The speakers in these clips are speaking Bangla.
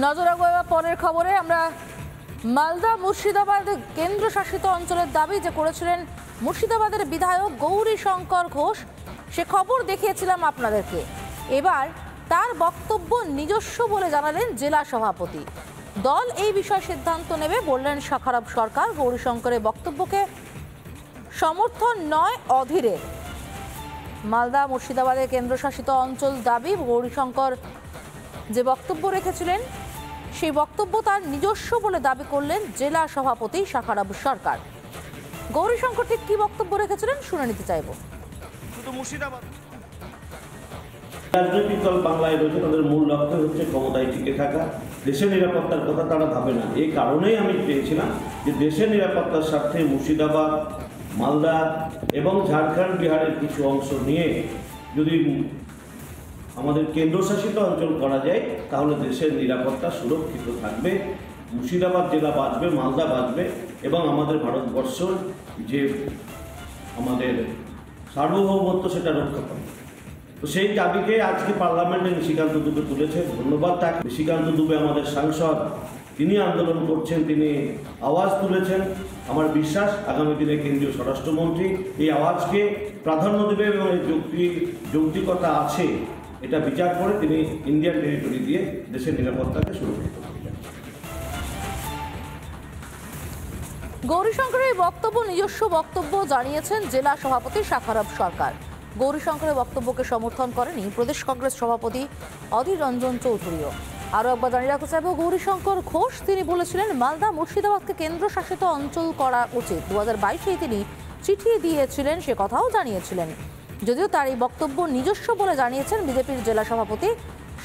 নজর রাখবো এবার পরের খবরে। আমরা মালদা মুর্শিদাবাদ কেন্দ্রশাসিত অঞ্চলের দাবি যে করেছিলেন মুর্শিদাবাদের বিধায়ক গৌরীশঙ্কর ঘোষ, সে খবর দেখিয়েছিলাম আপনাদেরকে। এবার তার বক্তব্য নিজস্ব বলে জানালেন জেলা সভাপতি। দল এই বিষয়ে সিদ্ধান্ত নেবে বললেন শাখারব সরকার। গৌরীশঙ্করের বক্তব্যকে সমর্থন নয় অধীরের। মালদা মুর্শিদাবাদের কেন্দ্রশাসিত অঞ্চল দাবি, গৌরীশঙ্কর যে বক্তব্য রেখেছিলেন সেই বক্তব্য তার নিজস্ব বলে দাবি করলেন জেলা সভাপতি শাখারব সরকার। গৌরীশঙ্কর ঠিক কি বক্তব্য রেখেছিলেন শুনে নিতে চাইব। শুধু মুর্শিদাবাদ রাজনৈতিক দল বাংলায় রয়েছে, তাদের মূল লক্ষ্য হচ্ছে ক্ষমতায় টিকে থাকা, দেশের নিরাপত্তার কথা তারা ভাবে না। এই কারণেই আমি চেয়েছিলাম যে দেশের নিরাপত্তার স্বার্থে মুর্শিদাবাদ, মালদা এবং ঝাড়খণ্ড, বিহারের কিছু অংশ নিয়ে যদি আমাদের কেন্দ্রশাসিত অঞ্চল করা যায় তাহলে দেশের নিরাপত্তা সুরক্ষিত থাকবে, মুর্শিদাবাদ জেলা বাঁচবে, মালদা বাঁচবে এবং আমাদের ভারতবর্ষ যে আমাদের সার্বভৌমত্ব সেটা রক্ষা পাবে। তো সেই দাবিকে আজকে পার্লামেন্টে নিশিকান্ত দুবে তুলেছে, ধন্যবাদ তাকে। নিশিকান্ত দুবে আমাদের সাংসদ, তিনি আন্দোলন করছেন, তিনি আওয়াজ তুলেছেন। আমার বিশ্বাস আগামী দিনে কেন্দ্রীয় স্বরাষ্ট্রমন্ত্রী এই আওয়াজকে প্রাধান্য দেবে এবং এই যৌক্তিকতা আছে এটা বিচার করে তিনি ইন্ডিয়ান টেরিটরি দিয়ে দেশের নিরাপত্তাকে সুরক্ষিত করবেন। গৌরীশঙ্করের বক্তব্য নিজস্ব বক্তব্য জানিয়েছেন জেলা সভাপতি শাখারব সরকার। গৌরীশঙ্করের বক্তব্যকে সমর্থন করেনি প্রদেশ কংগ্রেস সভাপতি অধীর রঞ্জন চৌধুরীও। আরও একবার জানিয়ে রাখতে চাইব, গৌরীশঙ্কর ঘোষ তিনি বলেছিলেন মালদা মুর্শিদাবাদকে কেন্দ্রশাসিত অঞ্চল করা উচিত। 2022-এ তিনি চিঠি দিয়েছিলেন, সে কথাও জানিয়েছিলেন। যদিও তার এই বক্তব্য নিজস্ব বলে জানিয়েছেন বিজেপির জেলা সভাপতি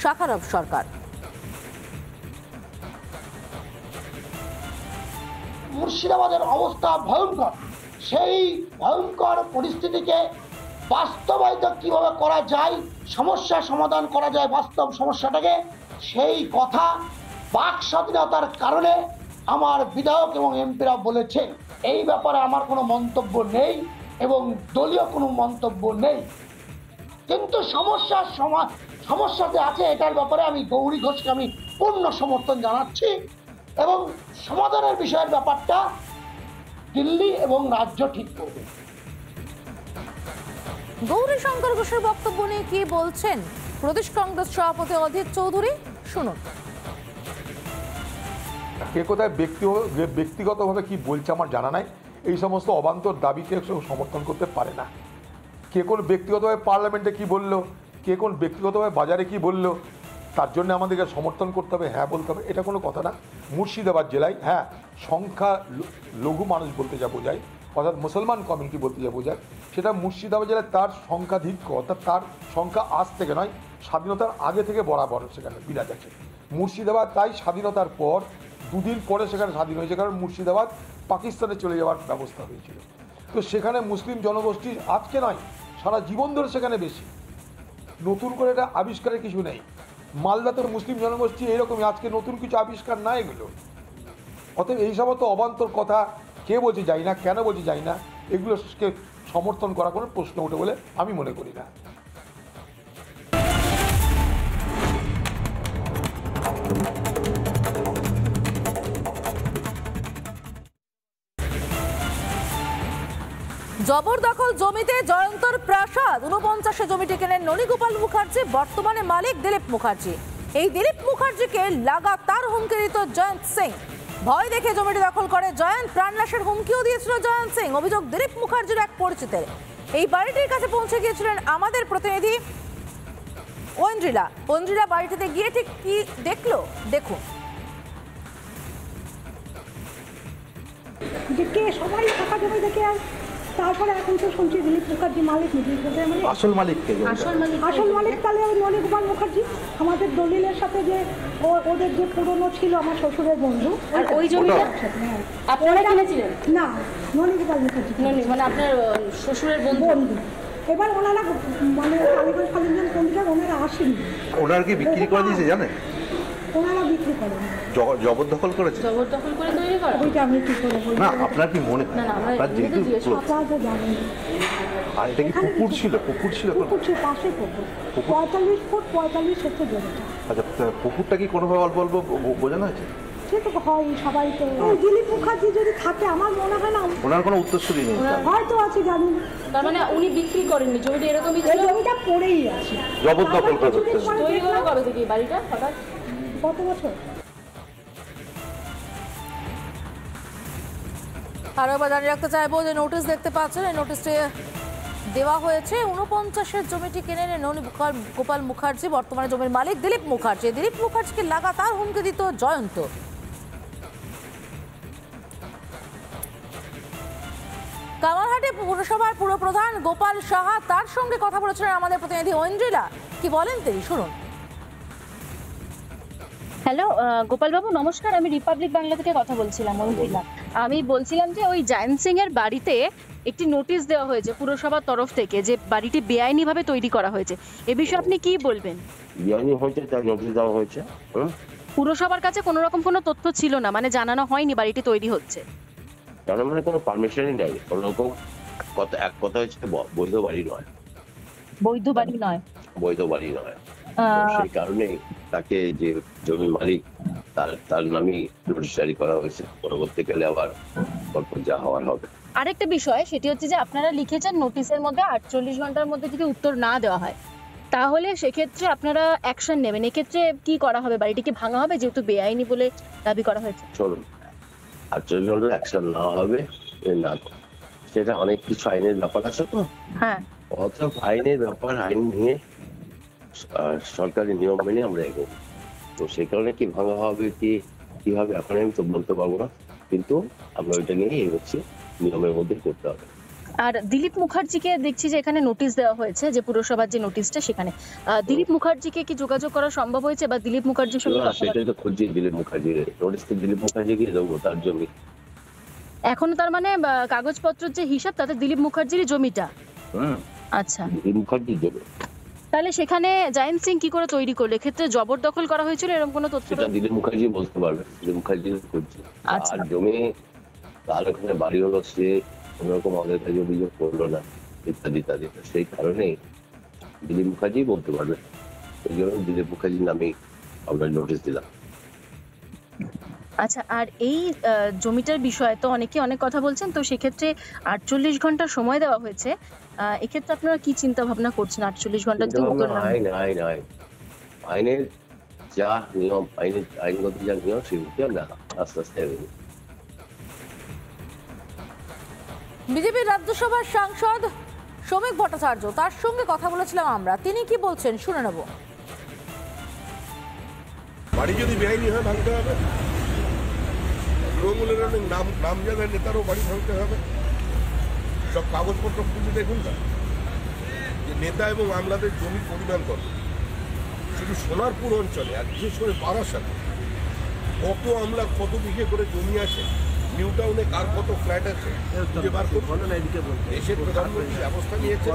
শাখারব সরকার। মুর্শিদাবাদের অবস্থা ভয়ঙ্কর, সেই ভয়ঙ্কর পরিস্থিতিকে বাস্তবায়িত কিভাবে করা যায়, সমস্যা সমাধান করা যায় বাস্তব সমস্যাটাকে, সেই কথা বাক স্বাধীনতার কারণে আমার বিধায়ক এবং এমপিরা বলেছেন। এই ব্যাপারে আমার কোনো মন্তব্য নেই এবং দলীয় কোনো মন্তব্য নেই, কিন্তু সমস্যাতে আছে এটার ব্যাপারে আমি গৌরী ঘোষকে আমি পূর্ণ সমর্থন জানাচ্ছি এবং সমাধানের বিষয়ের ব্যাপারটা দিল্লি এবং রাজ্য ঠিক করবে। গৌরীশঙ্কর ঘোষের বক্তব্য নিয়ে কি বলছেন প্রদেশ কংগ্রেস সভাপতি অধীর চৌধুরী, শুনুন। কে কোথায় ব্যক্তিগতভাবে কি বলছে আমার জানা নাই। এই সমস্ত অবান্তর দাবিকে সমর্থন করতে পারে না। কে কোন ব্যক্তিগতভাবে পার্লামেন্টে কি বলল, কে কোন ব্যক্তিগতভাবে বাজারে কি বলল, তার জন্য আমাদেরকে সমর্থন করতে হবে, হ্যাঁ বলতে হবে, এটা কোনো কথা না। মুর্শিদাবাদ জেলায় হ্যাঁ সংখ্যা লঘু মানুষ বলতে যা বোঝায়, অর্থাৎ মুসলমান কমিউনিটি বলতে যা বোঝায়, সেটা মুর্শিদাবাদ জেলায় তার সংখ্যাধিক্য, অর্থাৎ তার সংখ্যা আজ থেকে নয়, স্বাধীনতার আগে থেকে বরাবর সেখানে বিরাজ আছে। মুর্শিদাবাদ তাই স্বাধীনতার পর দুদিন পরে সেখানে স্বাধীন হয়েছে, কারণ মুর্শিদাবাদ পাকিস্তানে চলে যাওয়ার ব্যবস্থা হয়েছিল। তো সেখানে মুসলিম জনগোষ্ঠী আজকে নয়, সারা জীবন ধরে সেখানে বেশি। নতুন করে এটা আবিষ্কারের কিছু নেই। মালদাতে মুসলিম জনগোষ্ঠী এইরকমই, আজকে নতুন কিছু আবিষ্কার না এগুলো। অতএব এই সমস্ত অবান্তর কথা কে বলছে যাই না, কেন বলছে যাই না, এগুলোকে সমর্থন করা কোনো প্রশ্ন ওঠে বলে আমি মনে করি না। জবরদখল জমিতে জয়ন্তর প্রাসাদ, 49 জমিটি কেনেন ননীগোপাল মুখার্জি, বর্তমানে মালিক দিলীপ মুখার্জি। এই দিলীপ মুখার্জিকে লাগাতার হুমকি দিত জয়ন্ত সিং। ভয় দেখে জমিটি দখল করে জয়ন্ত, প্রাণনাশের হুমকিও দিয়েছিল জয়ন্ত সিং। অভিযোগ দিলীপ মুখার্জির এক পরিচিতের। এই বাড়িটির কাছে পৌঁছে গিয়েছিলেন আমাদের প্রতিনিধি ঐন্দ্রিলা। ঐন্দ্রিলা বাড়িটিতে গিয়ে ঠিক কি দেখলো দেখুন। সবাই ফাঁকা জমি দেখে তারপরে এখন তো শুনছি দিলীপ মুখার্জি মালিক। আসল মালিক কে? আসল মালিক তাহলে ওই ননীগোপাল মুখার্জি, আমাদের দলিলের সাথে যে ওদের যে পুরনো ছিল আমার শ্বশুরের বন্ধু। আর ওই জমিটা আপনারা কিনেছিলেন? না, ননীগোপাল মুখার্জি মানে আপনার শ্বশুরের বন্ধু। এবার ওনারা মানে কালীগঞ্জ কালীগঞ্জ পন্ডিকা ওনারা আসেনি। ওনার কি বিক্রি করে দিয়েছে জানেন? ওনারা বিক্রি করেন, জবরদখল করেছে। জবরদখল করে তৈরি করা? ওইটা আমি কি করে বলবো না, আপনার কি মনে হয়? আপনার যেহেতু আর এটা কি পুকুর ছিল? পুকুর ছিল পাশে পুকুর 45 ফুট 45 হচ্ছে জমিটা। আচ্ছা, পুকুরটা কি কোনোভাবে অল্প অল্প বোঝানো হয়েছে? সে তো হয় সবাই তো। ওই দিলীপ মুখার্জি যদি থাকে আমার মনে হয় না ওনার কোনো উত্তরসূরি নেই? হয়তো আছে, জানি না। তার মানে উনি বিক্রি করেননি, জমিটা এরকমই এই ছিল। জমিটা পড়েই আছে। জবরদখল করে কিছুদিন ফেলতেছে। পরে তৈরি হলো দেখলাম, কবে থেকে এই বাড়িটা হঠাৎ? গত বছর। আরও এবার জানিয়ে রাখতে চাইবো যে নোটিশ দেখতে পাচ্ছেন, এই নোটিশটি দেওয়া হয়েছে 49-এর জমিটি কেনে নেন গোপাল মুখার্জি, বর্তমানে জমির মালিক দিলীপ মুখার্জি। দিলীপ মুখার্জিকে লাগাতার হুমকি দিত জয়ন্ত। কামারহাটি পুরসভার পুরপ্রধান গোপাল সাহা, তার সঙ্গে কথা বলেছিলেন আমাদের প্রতিনিধি ঐন্দ্রিলা। কি বলেন তিনি, শুনুন। হ্যালো গোপালবাবু, নমস্কার। আমি রিপাবলিক বাংলা থেকে কথা বলছিলাম, ঐন্দ্রিলা। আমি বলছিলাম যে ওই জায়েন্ট সিং এর বাড়িতে একটি নোটিশ দেওয়া হয়েছে পুরসভার তরফ থেকে যে বাড়িটি বেআইনিভাবে তৈরি করা হয়েছে। এ বিষয়ে আপনি কি বলবেন? বেআইনি হয়েছে, তার নোটিশ দেওয়া হয়েছে। পুরসভার কাছে কোনো রকম কোনো তথ্য ছিল না, মানে জানানো হয়নি বাড়িটি তৈরি হচ্ছে। তার মানে কোনো পারমিশনই নেই, কোনো রকম এক কথা হচ্ছে বৈধ বাড়ি নয়। বৈধ বাড়ি নয়? বৈধ বাড়ি নয়। সেই কারণেই তাকে যে জমির মালিক তার নামই নোটিশ জারি করা হয়েছে। পরবর্তীকালে আবার যা হওয়ার হবে। আরেকটা বিষয়, সেটি হচ্ছে যে আপনারা লিখেছেন নোটিশের মধ্যে 48 ঘন্টার মধ্যে যদি উত্তর না দেওয়া হয় তাহলে সেক্ষেত্রে আপনারা অ্যাকশন নেবেন। এক্ষেত্রে কি করা হবে? বাড়িটি কি ভাঙা হবে, যেহেতু বেআইনি বলে দাবি করা হয়েছে? চলুন, 48 ঘন্টা অ্যাকশন না হবে না, সেটা অনেক কিছু আইনের ব্যাপার আছে তো। হ্যাঁ, অত আইনের ব্যাপার, আইন নিয়ে সরকারি নিয়ম মেনে আমরা এগোবো। তো সেই কারণে কি ভাঙা হবে কি হবে এখন আমি তো বলতে পারবো না, কিন্তু আমরা ওইটা নিয়ে এগোচ্ছি, নিয়মের মধ্যে করতে হবে। আর দিলীপ মুখার্জিকে দেখছি যে এখানে নোটিশ দেওয়া হয়েছে, যে পুরসভার যে নোটিশটা, সেখানে দিলীপ মুখার্জিকে কি যোগাযোগ করা সম্ভব হয়েছে বা দিলীপ মুখার্জির সঙ্গে কথা সেটাই তো খুঁজছি, দিলীপ মুখার্জি নোটিশ তো দিলীপ মুখার্জিকে দেবো, তার জমি। এখনো তার মানে কাগজপত্রের যে হিসাব তাতে দিলীপ মুখার্জির জমিটা? আচ্ছা, দিলীপ মুখার্জির জমি। তাহলে সেখানে জায়েন্ট সিং কি করে তৈরি করলো? এক্ষেত্রে জবরদখল করা হয়েছিল এরকম কোনো তথ্য? সেটা দিলীপ মুখার্জি বলতে পারবে, দিলীপ মুখার্জি খুঁজছি। আচ্ছা। আর জমি তার ওখানে বাড়ি হলো, সে কোনোরকম আমাদের কাছে অভিযোগ করলো না, ইত্যাদি ইত্যাদি। সেই কারণেই দিলীপ মুখার্জি বলতে পারবে, এই জন্য দিলীপ মুখার্জির নামে আমরা নোটিশ দিলাম। আচ্ছা, আর এই জমিটার বিষয়ে তো অনেকে অনেক কথা বলছেন, তো সেক্ষেত্রে 48 ঘন্টা সময় দেওয়া হয়েছে। এক্ষেত্রে আপনারা কি চিন্তা ভাবনা করছেন? 48 ঘন্টা যদি উত্তর না হয়? আইনের যা নিয়ম, আইনগত যা নিয়ম, সেগুলো আমরা আস্তে আস্তে এগোবো। বিজেপির রাজ্যসভার সাংসদ শ্রমিক ভট্টাচার্য, তার সঙ্গে কথা বলেছিলাম আমরা। তিনি কি বলছেন শুনে নেব। বাড়ি যদি বেআইনি হয় ভাঙতে হবে, তৃণমূলের অনেক নাম জানা নেতারও বাড়ি ভাঙতে হবে। সব কাগজপত্র খুঁজে দেখুন না, যে নেতা এবং আমলাদের জমি পরিমাণ কত। শুধু সোনারপুর অঞ্চলে আর বিশেষ করে বারাসাতে কত আমলা, কত বিঘে করে জমি আছে, নিউ টাউনে কার কত ফ্ল্যাট আছে, খুঁজে বার করুন। দেশের প্রধানমন্ত্রী ব্যবস্থা নিয়েছে,